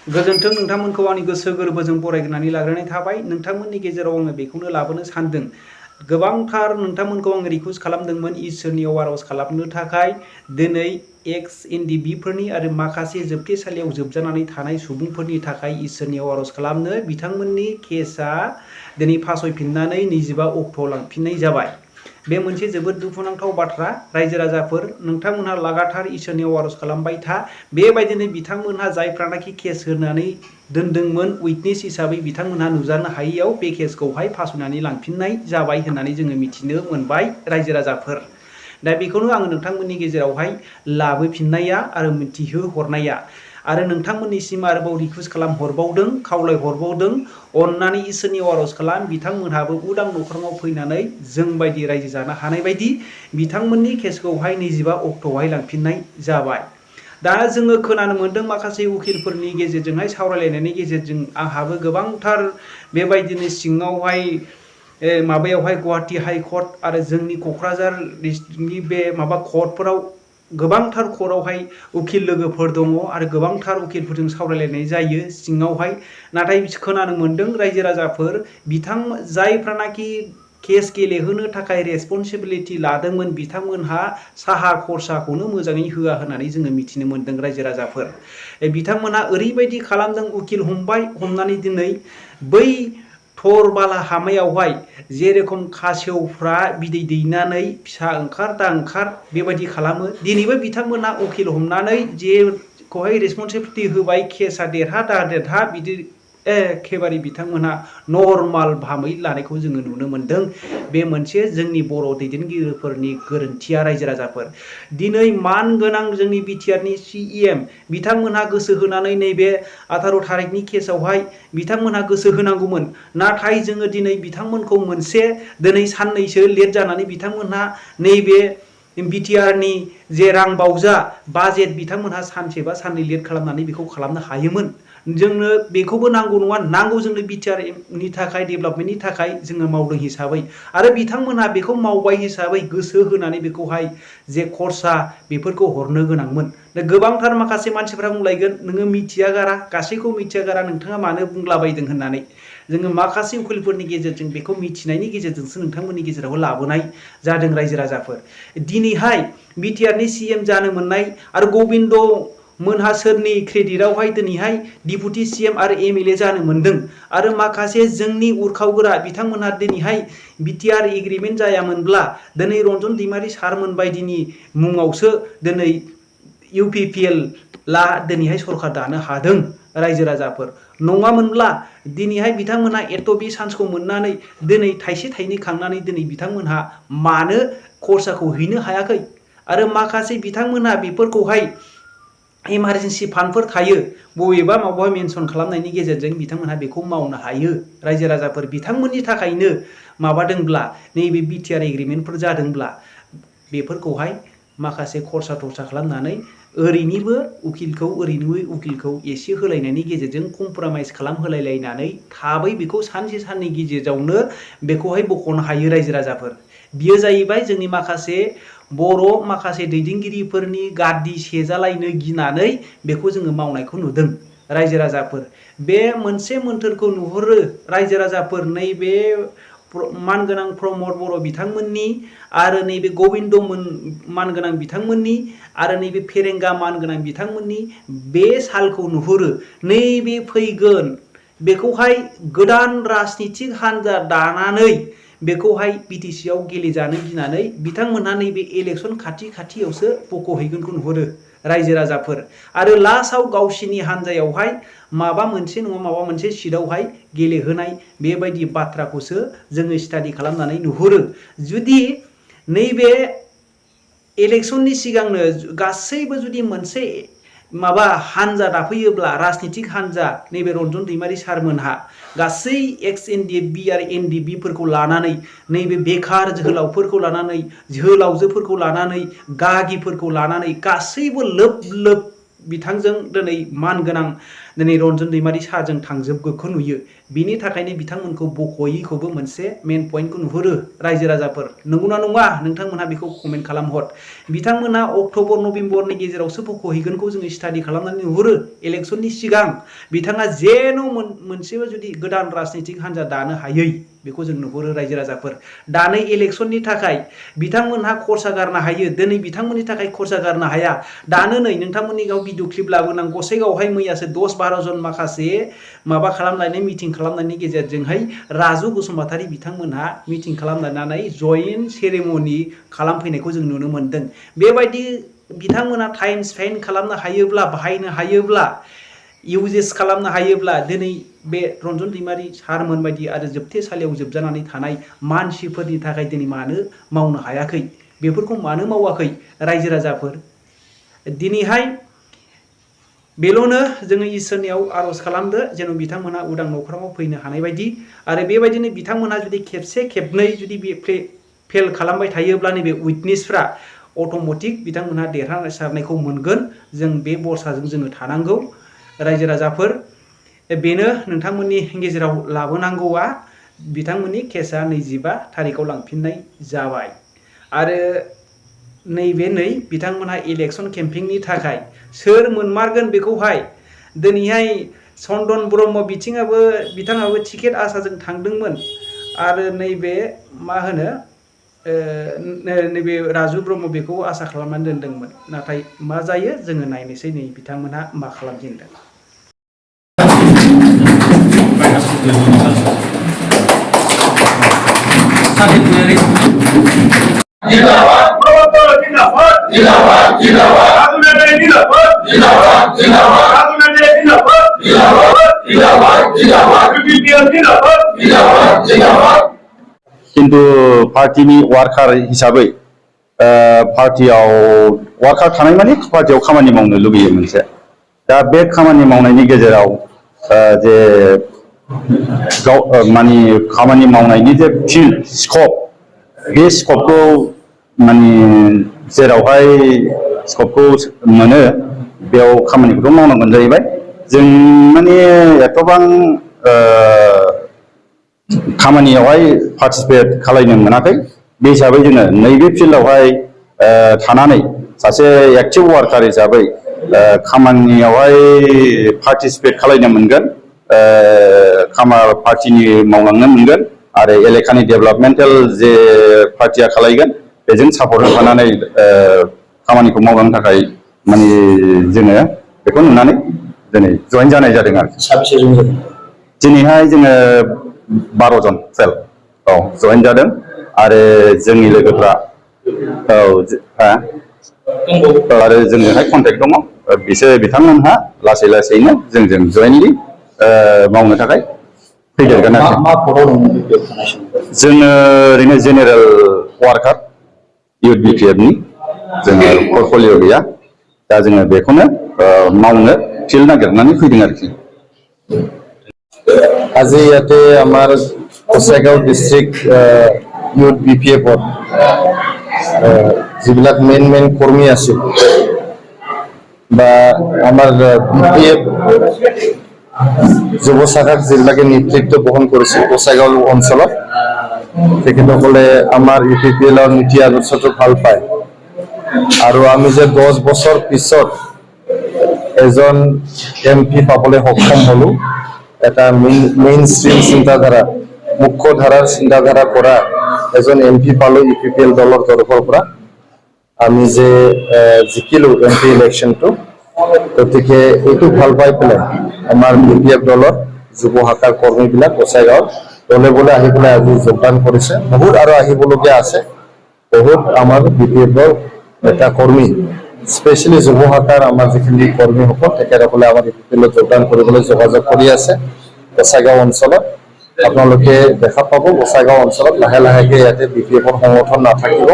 गोजोन्थों नोंथांमोनखौ आंनि गोसो गोरबोजों बरायनानै लाग्रोनाय थाबाय। नोंथांमोननि गेजेराव आङो बेखौनो लाबोनो सानदों। गोबांथार नोंथांमोनखौ आं रिकुवेस्ट खालामदोंमोन इसोरनियाव आर'ज खालामनो थाखाय। दिनै एक्स एनडिबिफोरनि आरो माखासे जोबथेसालियाव जोबजानानै थानाय सुबुंफोरनि थाखाय इसोरनियाव आर'ज खालामनो बिथांमोननि केसआ दिनै फासयफिननानै 25 अक्ट'आव लांफिननाय जाबाय। बे मोनसे जोबोद दुखुनांथाव बाथ्रा। रायजो राजाफोर नोंथांमोनहा लागातार इसोरनियाव आर'ज खालामबाय था। बेबायदिनो बिथांमोनहा जायफ्रानाखि केस होनानै दोनदोंमोन उइटनेस हिसाबै बिथांमोनहा नुजानो हायैयाव बे केसखौहाय फासयनानै लांफिननाय जाबाय होननानै जोङो मिथिनो मोनबाय रायजो राजाफोर। दा बेखौनो आङो नोंथांमोननि गेजेरावहाय लाबोफिननाया आरो मिथिहोहरनाया आरो नोंथांमोननिसिम आरोबाव रिकुवेस्ट खालामहरबावदों, खावलायहरबावदों, अननानै इसोरनियाव आर'ज खालाम बिथांमोनहाबो उदां न'खराव फैनानै जोंबायदि रायजो जानो हानाय बायदि बिथांमोननि केसखौहाय 25 अक्ट'आवहाय लांफिननाय जाबाय। दा जोङो खोनानो मोन्दों माखासे उकिलफोरनि गेजेरजोंहाय सावरायलायनायनि गेजेरजों आंहाबो गोबांथार बेबायदिनो सिङावहाय माबायावहाय गुवाहाटि हाइकर्ट आरो जोंनि क'क्राझार डिस्ट्रिक्टनि बे माबा कर्टफोराव गोबांथार कर्टआवहाय उकिल लोगोफोर दङ आरो गोबांथार उकिलफोरजों सावरायलायनाय जायो सिङावहाय। नाथाय खोनानो मोन्दों रायजो राजाफोर जायफ्रानाखि केस गेलेहोनो थाखाय रेसपन्सिबिलिटि लादोंमोन बिथांमोनहा साहा खरसाखौनो मोजाङै होआ होननानै जोङो मिथिनो मोन्दों रायजो राजाफोर। बिथांमोनहा ओरैबायदि खालामदों उकिल हमबाय, हमनानै दिनै बै थर बाला हामायावहाय जेरेखम खासेवफ्रा बिदै दैनानै फिसा ओंखार दा ओंखार बेबायदि खालामो। दिनैबो बिथांमोनहा उकिल हमनानै जेखौहाय रेसपन्सिबिलिटि होबाय केसआ देरहा दा देरहा बिदि एखेबारे बिथांमोनहा नर्माल भाबै लानायखौ जोङो नुनो मोन्दों। बे मोनसे जोंनि बर' दैदेनगिरिफोरनि गोरोन्थिया रायजो राजाफोर। दिनै मानगोनां जोंनि बिटिआरनि CEM बिथांमोनहा गोसो होनानै नैबे 18 थारिखनि केसआवहाय बिथांमोनहा गोसो होनांगौमोन। नाथाय जोङो दिनै बिथांमोनखौ दिनै साननैसो लेट जानानै बिथांमोनहा नैबे बिटिआरनि जे रां बावजा बाजेट बिथांमोनहा सानसे बा साननै लेट खालामनानै बेखौ खालामनो हायोमोन। जोंनो बेखौबो नांगौ नङा, नांगौ जोंनो बिटिआरनि थाखाय डेभेलपमेन्टनि थाखाय जोङो मावदों हिसाबै आरो बिथांमोनहा बेखौ मावबाय हिसाबै गोसो होनानै बेखौहाय जे खरसा बेफोरखौ हरनो गोनांमोन। दा गोबांथार माखासे मानसिफ्रा बुंलायगोन नोङो मिथिया गारा गासैखौबो मिथिया गारा नोंथाङा मानो बुंलाबायदों होननानै। जोङो माखासे उकिलफोरनि गेजेरजों बेखौ मिथिनायनि गेजेरजोंसो नोंथांमोननि गेजेराव लाबोनाय जादों रायजो राजाफोर। दिनैहाय बिटिआरनि CM जानो मोननाय आरो गबिन्द मोनहा सोरनि क्रेडिटआवहाय दिनैहाय डिपुटि CM आरो MLA जानो मोन्दों आरो माखासे जोंनि उरखावगोरा बिथांमोनहा दिनैहाय बिटिआर एग्रिमेन्ट जायामोनब्ला दिनै रन्जन दैमारि सारमोन बायदिनि मुङावसो दिनै UPPL दिनैहाय सरखार दानो हादों रायजो राजाफोर। नङामोनब्ला दिनैहाय बिथांमोनहा एथ' बे चान्सखौ मोननानै दिनै थाइसे थाइनै खांनानै दिनै बिथांमोनहा मानो खरसाखौ हैनो हायाखै आरो माखासे बिथांमोनहा बेफोरखौहाय इमारजेन्सि फान्डफोर थायो बबेबा माबा मेनसन खालामनायनि गेजेरजों बिथांमोनहा बेखौ मावनो हायो। रायजो राजाफोर बिथांमोननि थाखायनो माबादोंब्ला नैबे बिटिआर एग्रिमेन्टफोर जादोंब्ला बेफोरखौहाय माखासे खरसा थरसा खालामनानै ओरैनोबो उकिलखौ एसे होलायनायनि गेजेरजों कमप्रमाइस खालामहोलायलायनानै थाबै बेखौ सानसे साननि गेजेरावनो बेखौहाय बख'नो हायो रायजो राजाफोर। बियो जाहैबाय जोंनि माखासे बर' माखासे दैदेनगिरिफोरनि गादि सेजालायनो गिनानै बेखौ जोङो मावनायखौ नुदों रायजो राजाफोर। बे मोनसे मोन्थोरखौ नुहुरो रायजो राजाफोर नैबे मानगोनां प्रमद बर' बिथांमोननि आरो नैबे गबिन्द मानगोनां बिथांमोननि आरो नैबे फेरेंगा मानगोनां बिथांमोननि बे सालखौ नुहुरो। नैबे फैगोन बेखौहाय गोदान राजनितिक हान्जा दानानै बेखौहाय BTC आव गेलेजानो गिनानै बिथांमोनहा नैबे इलेक्सन खाथियावसो बख'हैगोनखौ नुहुरो रायजो राजाफोर। आरो लास्टआव गावसिनि हान्जायावहाय माबा मोनसे नङा माबा मोनसे सिटआवहाय गेलेहोनाय बेबायदि बाथ्राखौसो जोङो स्टाडि खालामनानै नुहुरो। जुदि नैबे इलेक्सननि सिगांनो गासैबो जुदि मोनसे माबा हान्जा दाफैयोब्ला राजनितिक हान्जा नैबे रन्जन दैमारि सारमोनहा गासै एक्स एनडिएफबि आरो एनडिएफबिफोरखौ लानानै नैबे बेखार जोहोलावफोरखौ लानानै जोहोलावजोफोरखौ लानानै गागिफोरखौ लानानै गासैबो लोब लोब बिथांजों दिनै मानगोनां दिनै रन्जन दैमारि साहाजों थांजोबगोखौ नुयो। बिनि थाखायनो बिथांमोनखौ बख'यैखौबो मोनसे मेन पइन्टखौ नुहुरो रायजो राजाफोर। नंगौना नङा नोंथांमोनहा बेखौ कमेन्ट खालामहर। बिथांमोना अक्ट'बर नभेम्बरनि गेजेरावसो बख'हैगोनखौ जोङो स्टाडि खालामनानै नुहुरो। इलेक्सननि सिगां बिथाङा जेन' मोनसेबो जुदि गोदान राजनितिक हान्जा दानो हायै बेखौ जों नुहुरो रायजो राजाफोर। दानो इलेक्सननि थाखाय बिथांमोनहा खरसा गारनो हायो, दिनै बिथांमोननि थाखाय खरसा गारनो हाया। दानो नै नोंथांमोननि गाव भिडिअ क्लिप लाबोनां गसाइगावहाय मैयासो 10-12 जन माखासे माबा खालामनानै मिटिं खालामनायनि गेजेरजोंहाय राजु बसुमतारी बिथांमोनहा मिटिं खालामनानै जयेन्ट सेरेमनि खालामफैनायखौ जों नुनो मोन्दों। बेबायदि बिथांमोना टाइम स्पेन्ड खालामनो हायोब्ला, बाहायनो हायोब्ला, इउजेस खालामनो हायोब्ला दिनै बे रन्जन दैमारि सारमोन बायदि आरो जोबथेसालियाव जोबजानानै थानाय मानसिफोरनि थाखाय दिनै मानो मावनो हायाखै? बेफोरखौ मानो मावाखै रायजो राजाफोर? दिनैहाय बेल'नो जोङो इसोरनियाव आर'ज खालामदो जेन' बिथांमोना उदां न'खराव फैनो हानाय बायदि। आरो बेबायदिनो बिथांमोनहा जुदि खेबसे खेबनै जुदि बे फेल खालामबाय थायोब्ला नैबे उइटनेसफ्रा अट'मेटिक बिथांमोनहा देरहासारनायखौ मोनगोन। जों बे बरसाजों जोङो थानांगौ रायजो राजाफोर। बेनो नोंथांमोननि गेजेराव लाबोनांगौआ। बिथांमोननि केसआ 25 थारिखआव लांफिननाय जाबाय। आरो नैबे बिथांमोनहा इलेक्सन केम्पिंनि थाखाय सोर मोनमारगोन बेखौहाय दिनैहाय चन्दन ब्रह्म बिथाङाबो टिकेट आसाजों थांदोंमोन। आरो नैबे मा होनो नैबे राजु ब्रह्म बेखौ आसा खालामनानै दोनदोंमोन। नाथाय मा जायो जोङो नायनोसै नै बिथांमोनहा मा खालामजेनदों। किन्तु पार्टीनि वार्कार हिसाबै पार्टीयाव वार्कार थानाय माने पार्टीयाव खामानि मावनो लुबैयो मोनसे। दा बे खामानि मावनायनि गेजेराव जे माने खामानि मावनायनि जे फिल्ड स्कप, बे स्कपखौ माने जेरावहाय स्कपखौ मोनो बेयाव खामानिखौथ' मावनांगोन जाहैबाय। जों माने एथबां खामानियावहाय पार्टिसिपेट खालायनो मोनाखै। बे हिसाबै जोङो नैबे फिल्डआवहाय थानानै सासे एक्टिभ वार्कार हिसाबै खामानियावहाय पार्टिसिपेट खालायनो मोनगोन, पार्टीनि मावलांनो मोनगोन आरो एलेकानि डेभेलपमेन्टेल जे पार्टीया खालायगोन बेजों सापर्ट होफानानै खामानिखौ मावलांनो थाखाय माने जोङो बेखौ नुनानै दिनै जइन जानाय जादों आरोखि। साबेसे जइन जादों? दिनैहाय जोङो 12 जन 12 जइन जादों। आरो जोंनि लोगोफ्रा आरो जोंजोंहाय कन्टेक्ट दङ। बिथांमोनहा लासै लासैनो जोंजों जयेन्टलि मावनो थाखाय फैदेरगोन आरोखि। जोङो ओरैनो जेनेरेल वार्कार इउथ बिपिएफनि, जोङो पर्टफलिय' गैया। दा जोङो बेखौनो मावनो फिल्ड नागिरनानै फैदों आरोखि। আজি ইয়াতে আমাৰ গোসাইগাঁও ডিষ্ট্ৰিক্ট ইউথ বিপিএফত যিবিলাক মেইন কৰ্মী আছিল বা আমাৰ বিপিএফ যুৱ শাখাক যিবিলাকে নেতৃত্ব বহন কৰিছিল গোসাইগাঁও অঞ্চলত, তেখেতসকলে আমাৰ ইউপিপিএলৰ নীতি আদৰ্শটো ভাল পায়। আৰু আমি যে 10 বছৰ পিছত এজন MP পাবলৈ সক্ষম হলো, এটা মেইন ষ্ট্ৰীম চিন্তাধাৰা, মুখ্য ধাৰাৰ চিন্তাধাৰা কৰা এজন MP পালো ইউপিপিএল দলৰ তৰফৰ পৰা। আমি যে জিকিলো MP ইলেকশ্যনটো, গতিকে এইটো ভাল পাই পেলাই আমাৰ বিপিএফ দলৰ যুৱ শাখাৰ কৰ্মীবিলাক গোসাইগাঁৱত দলে বলে আহি পেলাই আজি যোগদান কৰিছে। বহুত আৰু আহিবলগীয়া আছে। বহুত আমাৰ বিপিএফৰ নেতা কৰ্মী, স্পেচিয়েলি যুৱ শাখাৰ আমাৰ যিখিনি কৰ্মীসকল তেখেতসকলে আমাৰ ইউপিপিএলত যোগদান কৰিবলৈ যোগাযোগ কৰি আছে। গোসাইগাঁও অঞ্চলত আপোনালোকে দেখা পাব, গোসাইগাঁও অঞ্চলত লাহে লাহেকে ইয়াতে বিপিএফৰ সংগঠন নাথাকিব।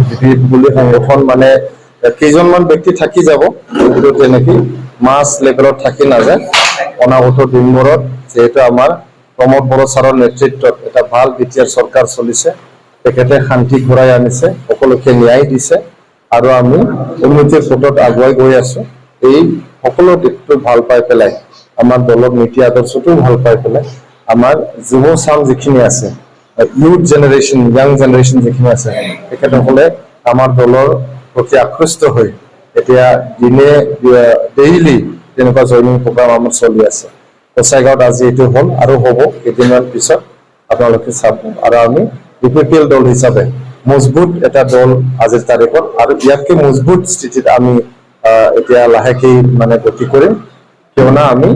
বিপিএফ বুলি সংগঠন মানে কেইজনমান ব্যক্তি থাকি যাব, কিন্তু তেনেকৈ মাছ লেভেলত থাকি নাযায়। অনাগত দিনবোৰত যিহেতু আমাৰ প্ৰমোদ বড়ো ছাৰৰ নেতৃত্বত এটা ভাল বিটিআৰ চৰকাৰ চলিছে, তেখেতে শান্তি ঘূৰাই আনিছে, সকলোকে ন্যায় দিছে আৰু আমি উন্নতিৰ পথত আগুৱাই গৈ আছো। এই সকলো দিশটো ভাল পাই পেলাই আমাৰ দলৰ নীতি আদৰ্শটো ভাল পাই পেলাই আমাৰ যুৱ চাম যিখিনি আছে, ইউথ জেনেৰেশ্যন, ইয়াং জেনেৰেশ্যন যিখিনি আছে, তেখেতসকলে আমাৰ দলৰ প্ৰতি আকৃষ্ট হৈ এতিয়া ডেইলি তেনেকুৱা জইনিং প্ৰগ্ৰাম আমাৰ চলি আছে। গোসাইগাঁৱত আজি এইটো হ'ল আৰু হ'ব কেইদিনমান পিছত, আপোনালোকে চাব। আৰু আমি UPPL দল হিচাপে মজবুত এটা দল আজিৰ তাৰিখত, আৰু ইয়াতকৈ মজবুত স্থিতিত আমি এতিয়া লাহেকৈ মানে গতি কৰিম, কিয়নো আমি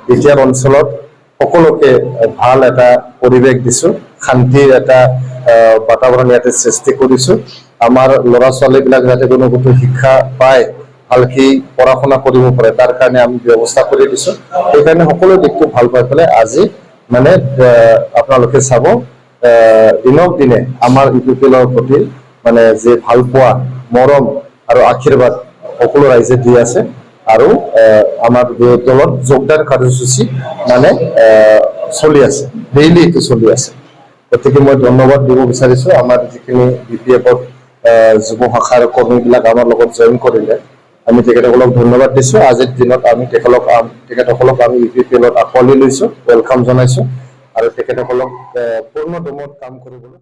বিটিআৰ অঞ্চলত সকলোকে ভাল এটা পৰিৱেশ দিছো, শান্তিৰ এটা বাতাবৰণ ইয়াতে সৃষ্টি কৰিছো। আমাৰ ল'ৰা ছোৱালীবিলাক যাতে কোনো শিক্ষা পায়, ভালকৈ পঢ়া শুনা কৰিব পাৰে, তাৰ কাৰণে আমি ব্যৱস্থা কৰি দিছো। সেইকাৰণে সকলো দিশটো ভাল পাই পেলাই আজি মানে আপোনালোকে চাব, দিনক দিনে আমাৰ UPPLৰ প্ৰতি মানে যে ভাল পোৱা, মৰম আৰু আশীৰ্বাদ সকলো ৰাইজে দি আছে। আৰু আমাৰ দলত যোগদান কাৰ্যসূচী মানে চলি আছে, ডেইলি এইটো চলি আছে। গতিকে মই ধন্যবাদ দিব বিচাৰিছো আমাৰ যিখিনি BPFৰ যুৱ শাখাৰ কৰ্মীবিলাক আমাৰ লগত জইন কৰিলে, আমি তেখেতসকলক ধন্যবাদ দিছো। আজিৰ দিনত আমি তেখেতসকলক আমি UPPLত আঁকোৱালি লৈছো, ৱেলকাম জনাইছো, আৰু তেখেতসকলক পূৰ্ণ দমত কাম কৰিবলৈ